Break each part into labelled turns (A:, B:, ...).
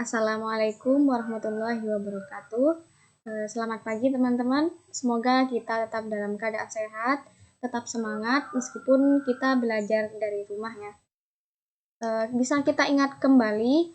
A: Assalamualaikum warahmatullahi wabarakatuh. Selamat pagi teman-teman. Semoga kita tetap dalam keadaan sehat, tetap semangat meskipun kita belajar dari rumah ya. Bisa kita ingat kembali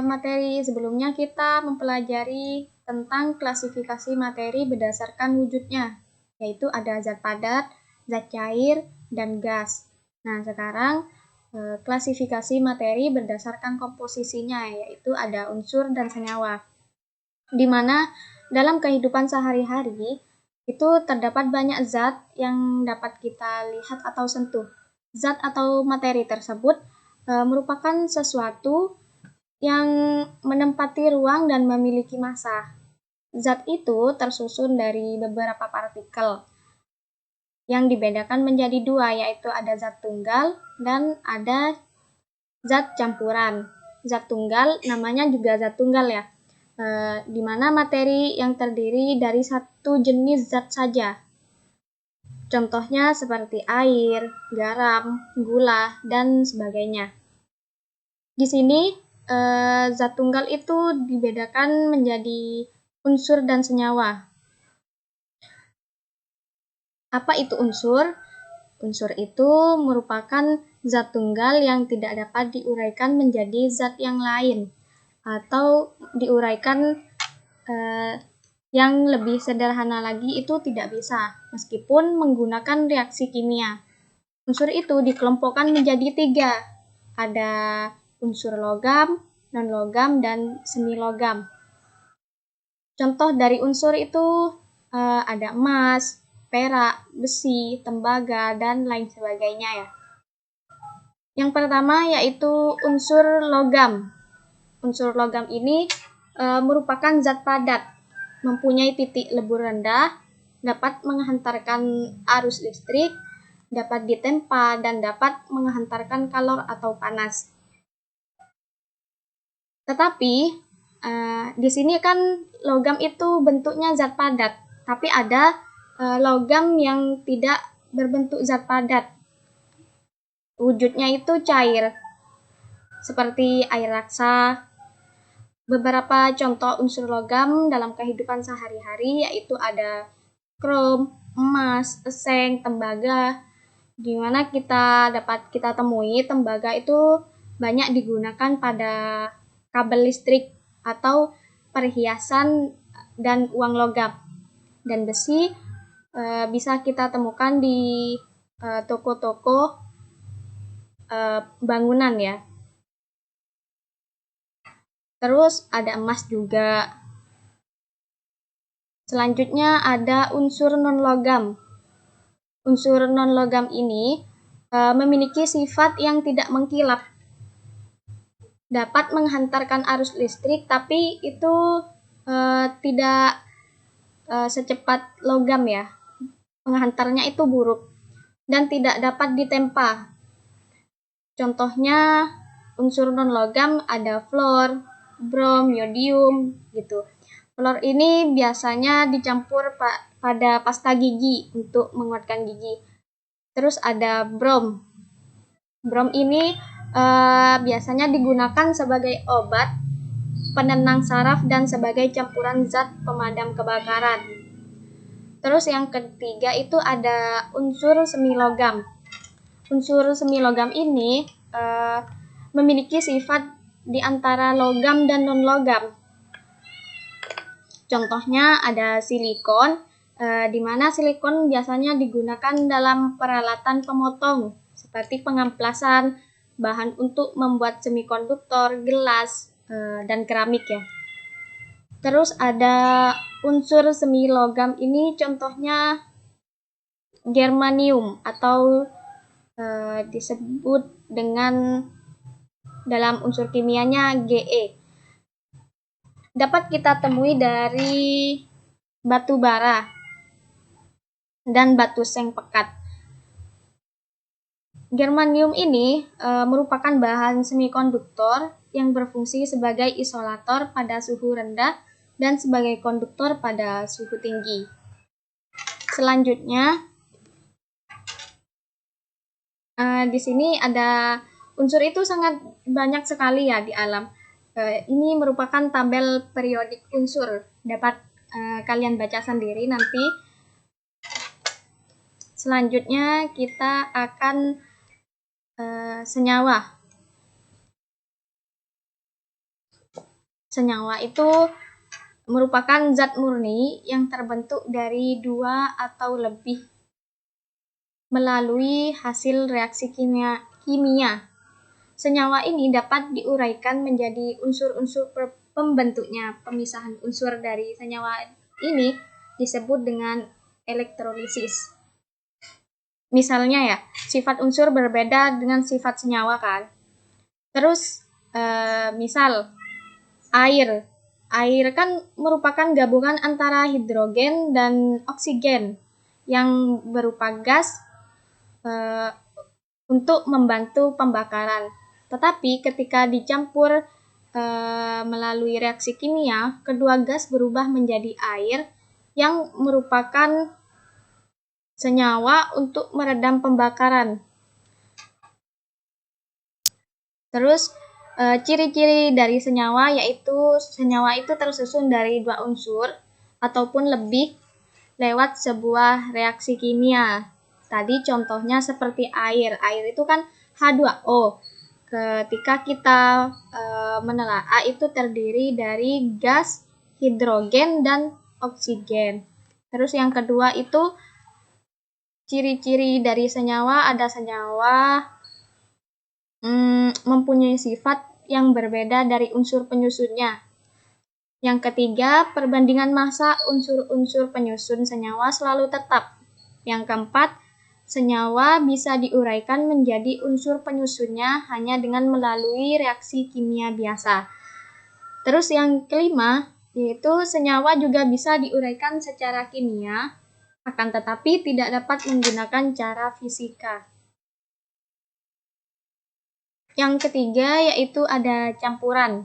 A: materi sebelumnya kita mempelajari tentang klasifikasi materi berdasarkan wujudnya, yaitu ada zat padat, zat cair, dan gas. Nah, sekarang klasifikasi materi berdasarkan komposisinya, yaitu ada unsur dan senyawa. Di mana dalam kehidupan sehari-hari itu terdapat banyak zat yang dapat kita lihat atau sentuh. Zat atau materi tersebut merupakan sesuatu yang menempati ruang dan memiliki massa. Zat itu tersusun dari beberapa partikel yang dibedakan menjadi dua, yaitu ada zat tunggal dan ada zat campuran. Zat tunggal namanya juga zat tunggal ya, di mana materi yang terdiri dari satu jenis zat saja. Contohnya seperti air, garam, gula, dan sebagainya. Di sini zat tunggal itu dibedakan menjadi unsur dan senyawa. Apa itu unsur? Unsur itu merupakan zat tunggal yang tidak dapat diuraikan menjadi zat yang lain atau diuraikan yang lebih sederhana lagi itu tidak bisa, meskipun menggunakan reaksi kimia. Unsur itu dikelompokkan menjadi tiga. Ada unsur logam, non-logam, dan semi-logam. Contoh dari unsur itu ada emas, perak, besi, tembaga, dan lain sebagainya ya. Yang pertama yaitu unsur logam. Unsur logam ini merupakan zat padat, mempunyai titik lebur rendah, dapat menghantarkan arus listrik, dapat ditempa, dan dapat menghantarkan kalor atau panas. Tetapi di sini kan logam itu bentuknya zat padat, tapi ada logam yang tidak berbentuk zat padat. Wujudnya itu cair, seperti air raksa. Beberapa contoh unsur logam dalam kehidupan sehari-hari yaitu ada krom, emas, eseng, tembaga. Di mana dapat kita temui tembaga itu banyak digunakan pada kabel listrik atau perhiasan dan uang logam. Dan besi bisa kita temukan di toko-toko bangunan ya. Terus ada emas juga. Selanjutnya ada unsur non-logam. Unsur non-logam ini memiliki sifat yang tidak mengkilap. Dapat menghantarkan arus listrik, tapi itu tidak secepat logam ya. Penghantarnya itu buruk dan tidak dapat ditempa. Contohnya unsur non-logam ada fluor, brom, yodium gitu. Fluor ini biasanya dicampur pada pasta gigi untuk menguatkan gigi. Terus ada brom. Brom ini biasanya digunakan sebagai obat, penenang saraf, dan sebagai campuran zat pemadam kebakaran. Terus yang ketiga itu ada unsur semilogam. Unsur semilogam ini memiliki sifat di antara logam dan non-logam. Contohnya ada silikon, di mana silikon biasanya digunakan dalam peralatan pemotong, seperti pengamplasan, bahan untuk membuat semikonduktor, gelas, dan keramik ya. Terus ada unsur semilogam ini contohnya germanium atau disebut dengan dalam unsur kimianya Ge. Dapat kita temui dari batu bara dan batu seng pekat. Germanium ini merupakan bahan semikonduktor yang berfungsi sebagai isolator pada suhu rendah dan sebagai konduktor pada suhu tinggi. Selanjutnya, di sini ada unsur itu sangat banyak sekali ya di alam. Ini merupakan tabel periodik unsur. Dapat kalian baca sendiri nanti. Selanjutnya kita akan senyawa. Senyawa itu merupakan zat murni yang terbentuk dari dua atau lebih melalui hasil reaksi kimia. Senyawa ini dapat diuraikan menjadi unsur-unsur pembentuknya. Pemisahan unsur dari senyawa ini disebut dengan elektrolisis. Misalnya ya, sifat unsur berbeda dengan sifat senyawa kan. Terus misal air. Air kan merupakan gabungan antara hidrogen dan oksigen yang berupa gas untuk membantu pembakaran. Tetapi ketika dicampur melalui reaksi kimia, kedua gas berubah menjadi air yang merupakan senyawa untuk meredam pembakaran. Terus ciri-ciri dari senyawa yaitu senyawa itu tersusun dari dua unsur ataupun lebih lewat sebuah reaksi kimia. Tadi contohnya seperti air. Air itu kan H2O. Ketika kita menelaah itu terdiri dari gas, hidrogen, dan oksigen. Terus yang kedua itu ciri-ciri dari senyawa, ada senyawa mempunyai sifat yang berbeda dari unsur penyusunnya. Yang ketiga, perbandingan massa unsur-unsur penyusun senyawa selalu tetap. Yang keempat, senyawa bisa diuraikan menjadi unsur penyusunnya hanya dengan melalui reaksi kimia biasa. Terus yang kelima, yaitu senyawa juga bisa diuraikan secara kimia, akan tetapi tidak dapat menggunakan cara fisika. Yang ketiga yaitu ada campuran.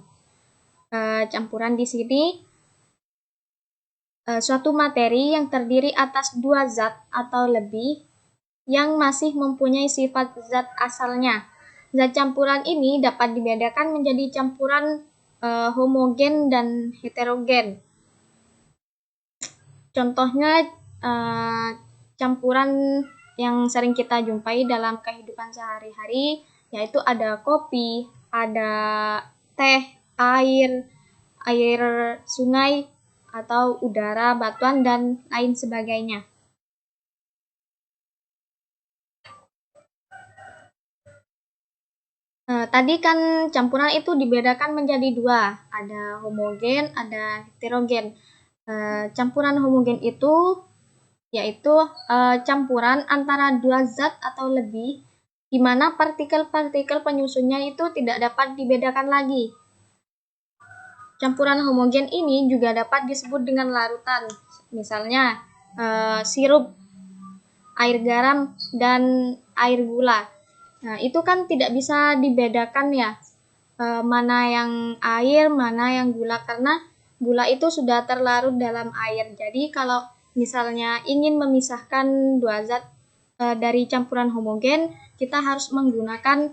A: Campuran di sini suatu materi yang terdiri atas dua zat atau lebih yang masih mempunyai sifat zat asalnya. Zat campuran ini dapat dibedakan menjadi campuran homogen dan heterogen. Contohnya campuran yang sering kita jumpai dalam kehidupan sehari-hari yaitu ada kopi, ada teh, air sungai, atau udara, batuan, dan lain sebagainya. Tadi kan campuran itu dibedakan menjadi dua, ada homogen, ada heterogen. Campuran homogen itu yaitu campuran antara dua zat atau lebih di mana partikel-partikel penyusunnya itu tidak dapat dibedakan lagi. Campuran homogen ini juga dapat disebut dengan larutan, misalnya sirup, air garam, dan air gula. Nah, itu kan tidak bisa dibedakan ya, mana yang air, mana yang gula, karena gula itu sudah terlarut dalam air. Jadi kalau misalnya ingin memisahkan dua zat dari campuran homogen, kita harus menggunakan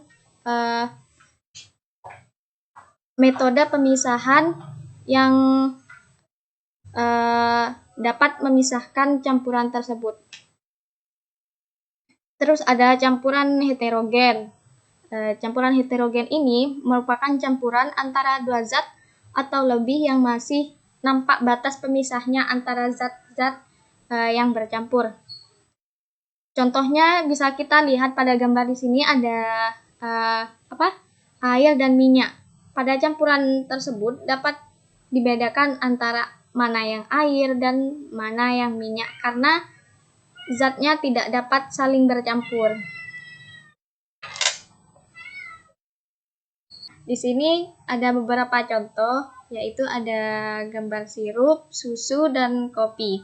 A: metode pemisahan yang dapat memisahkan campuran tersebut. Terus ada campuran heterogen. Campuran heterogen ini merupakan campuran antara dua zat atau lebih yang masih nampak batas pemisahnya antara zat-zat yang bercampur. Contohnya bisa kita lihat pada gambar di sini ada air dan minyak. Pada campuran tersebut dapat dibedakan antara mana yang air dan mana yang minyak karena zatnya tidak dapat saling bercampur. Di sini ada beberapa contoh, yaitu ada gambar sirup, susu, dan kopi.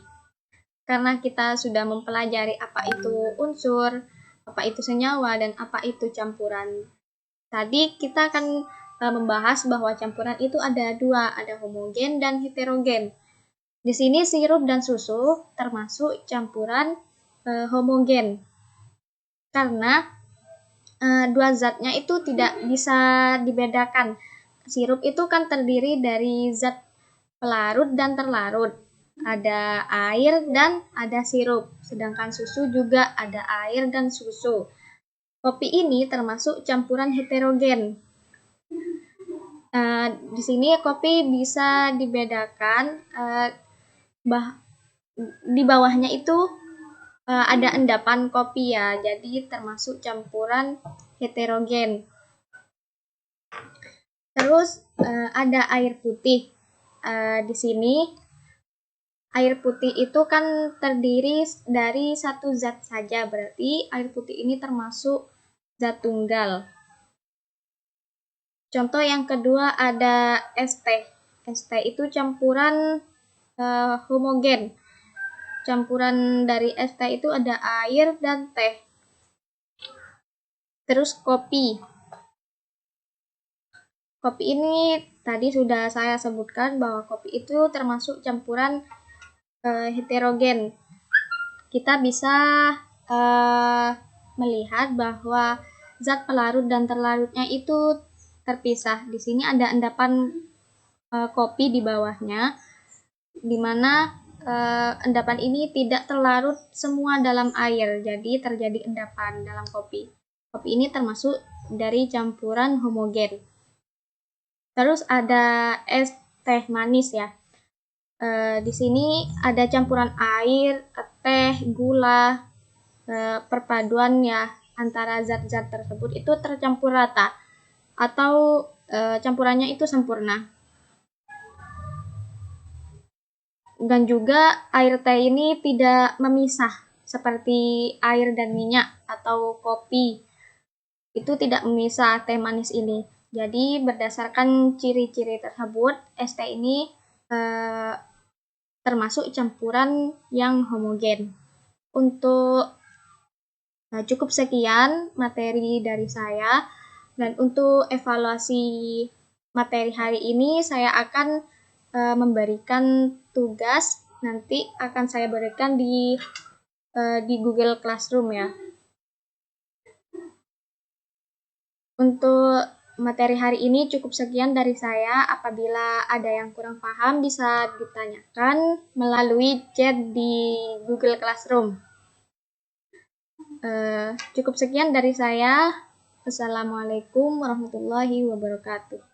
A: Karena kita sudah mempelajari apa itu unsur, apa itu senyawa, dan apa itu campuran. Tadi kita akan membahas bahwa campuran itu ada dua, ada homogen dan heterogen. Di sini sirup dan susu termasuk campuran homogen. Karena dua zatnya itu tidak bisa dibedakan. sirup itu kan terdiri dari zat pelarut dan terlarut. Ada air dan ada sirup. Sedangkan susu juga ada air dan susu. Kopi ini termasuk campuran heterogen. Di sini kopi bisa dibedakan, di bawahnya itu ada endapan kopi ya, jadi termasuk campuran heterogen. Terus ada air putih. Di sini air putih itu kan terdiri dari satu zat saja, berarti air putih ini termasuk zat tunggal. Contoh yang kedua ada es teh. Es teh itu campuran homogen. Campuran dari es teh itu ada air dan teh. Terus kopi. Kopi ini tadi sudah saya sebutkan bahwa kopi itu termasuk campuran heterogen. Kita bisa melihat bahwa zat pelarut dan terlarutnya itu terpisah. Di sini ada endapan kopi di bawahnya, di mana endapan ini tidak terlarut semua dalam air, jadi terjadi endapan dalam kopi. Kopi ini termasuk dari campuran homogen. Terus ada es teh manis ya. Di sini ada campuran air, teh, gula, perpaduan ya antara zat-zat tersebut itu tercampur rata atau campurannya itu sempurna. Dan juga air teh ini tidak memisah seperti air dan minyak atau kopi. Itu tidak memisah teh manis ini. Jadi berdasarkan ciri-ciri tersebut, es teh ini termasuk campuran yang homogen. Untuk cukup sekian materi dari saya, dan untuk evaluasi materi hari ini saya akan memberikan tugas, nanti akan saya berikan di Google Classroom ya. Untuk materi hari ini cukup sekian dari saya. Apabila ada yang kurang paham bisa ditanyakan melalui chat di Google Classroom. Cukup sekian dari saya. Wassalamualaikum warahmatullahi wabarakatuh.